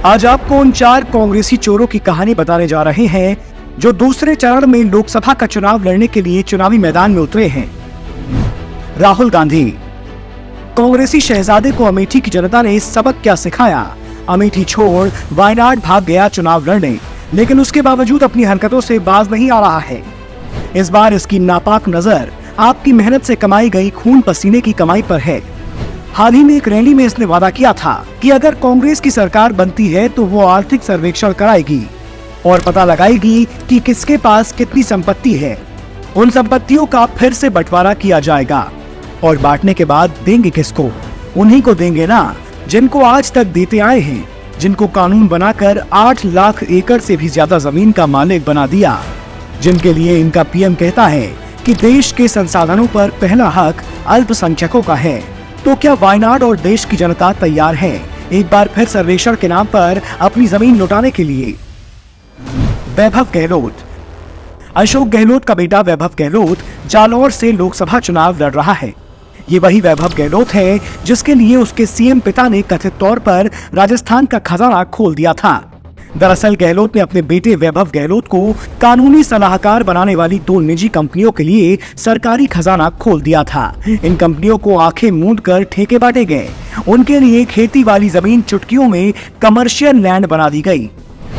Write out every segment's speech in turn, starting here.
आज आपको उन 4 कांग्रेसी चोरों की कहानी बताने जा रहे हैं जो दूसरे चरण में लोकसभा का चुनाव लड़ने के लिए चुनावी मैदान में उतरे हैं। राहुल गांधी। कांग्रेसी शहजादे को अमेठी की जनता ने सबक क्या सिखाया। अमेठी छोड़ वायनाड भाग गया चुनाव लड़ने, लेकिन उसके बावजूद अपनी हरकतों से बाज नहीं आ रहा है। इस बार इसकी नापाक नजर आपकी मेहनत से कमाई गई खून पसीने की कमाई पर है। हाल ही में एक रैली में इसने वादा किया था कि अगर कांग्रेस की सरकार बनती है तो वो आर्थिक सर्वेक्षण कराएगी और पता लगाएगी कि किसके पास कितनी संपत्ति है। उन संपत्तियों का फिर से बंटवारा किया जाएगा और बांटने के बाद देंगे किसको? उन्हीं को देंगे ना जिनको आज तक देते आए हैं, जिनको कानून बनाकर 8 लाख एकड़ से भी ज्यादा जमीन का मालिक बना दिया, जिनके लिए इनका पीएम कहता है कि देश के संसाधनों पर पहला हक अल्पसंख्यकों का है। तो क्या वायनाड और देश की जनता तैयार है एक बार फिर सर्वेक्षण के नाम पर अपनी जमीन लौटाने के लिए? वैभव गहलोत। अशोक गहलोत का बेटा वैभव गहलोत जालौर से लोकसभा चुनाव लड़ रहा है। ये वही वैभव गहलोत है जिसके लिए उसके सीएम पिता ने कथित तौर पर राजस्थान का खजाना खोल दिया था। दरअसल गहलोत ने अपने बेटे वैभव गहलोत को कानूनी सलाहकार बनाने वाली 2 निजी कंपनियों के लिए सरकारी खजाना खोल दिया था। इन कंपनियों को आंखें मूंद कर ठेके बांटे गए। उनके लिए खेती वाली जमीन चुटकियों में कमर्शियल लैंड बना दी गई।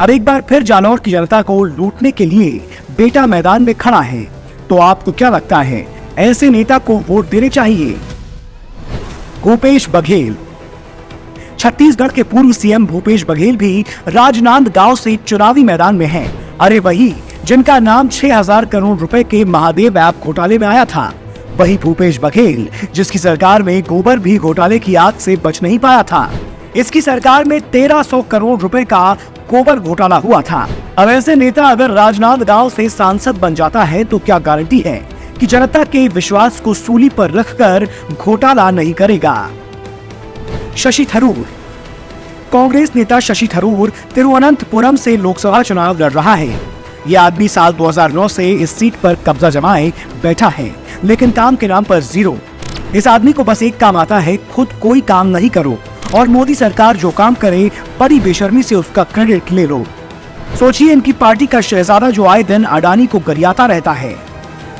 अब एक बार फिर जालौर की जनता को लूटने के लिए बेटा मैदान में खड़ा है। तो आपको क्या लगता है, ऐसे नेता को वोट देने चाहिए? भूपेश बघेल। छत्तीसगढ़ के पूर्व सीएम भूपेश बघेल भी राजनांदगांव से चुनावी मैदान में हैं। अरे वही जिनका नाम 6000 करोड़ रुपए के महादेव ऐप घोटाले में आया था, वही भूपेश बघेल जिसकी सरकार में गोबर भी घोटाले की आग से बच नहीं पाया था। इसकी सरकार में 1300 करोड़ रुपए का गोबर घोटाला हुआ था। अब ऐसे नेता अगर राजनांदगांव से सांसद बन जाता है तो क्या गारंटी है कि जनता के विश्वास को सूली पर रखकर घोटाला नहीं करेगा? शशि थरूर। कांग्रेस नेता शशि थरूर तिरुवनंतपुरम से लोकसभा चुनाव लड़ रहा है। यह आदमी साल 2009 से इस सीट पर कब्जा जमाए बैठा है, लेकिन काम के नाम पर जीरो। इस आदमी को बस एक काम आता है, खुद कोई काम नहीं करो और मोदी सरकार जो काम करे बड़ी बेशर्मी से उसका क्रेडिट ले लो। सोचिए, इनकी पार्टी का शहजादा जो आए दिन अडानी को गरियाता रहता है,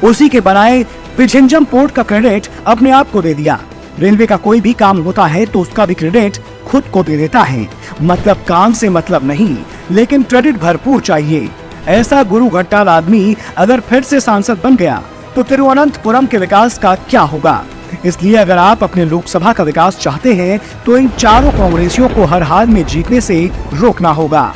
उसी के बनाए विझिंजम पोर्ट का क्रेडिट अपने आप को दे दिया। रेलवे का कोई भी काम होता है तो उसका भी क्रेडिट खुद को दे देता है। मतलब काम से मतलब नहीं, लेकिन क्रेडिट भरपूर चाहिए। ऐसा गुरु घट्टाल आदमी अगर फिर से सांसद बन गया तो तिरुवनंतपुरम के विकास का क्या होगा? इसलिए अगर आप अपने लोकसभा का विकास चाहते हैं तो इन चारों कांग्रेसियों को हर हाल में जीतने से रोकना होगा।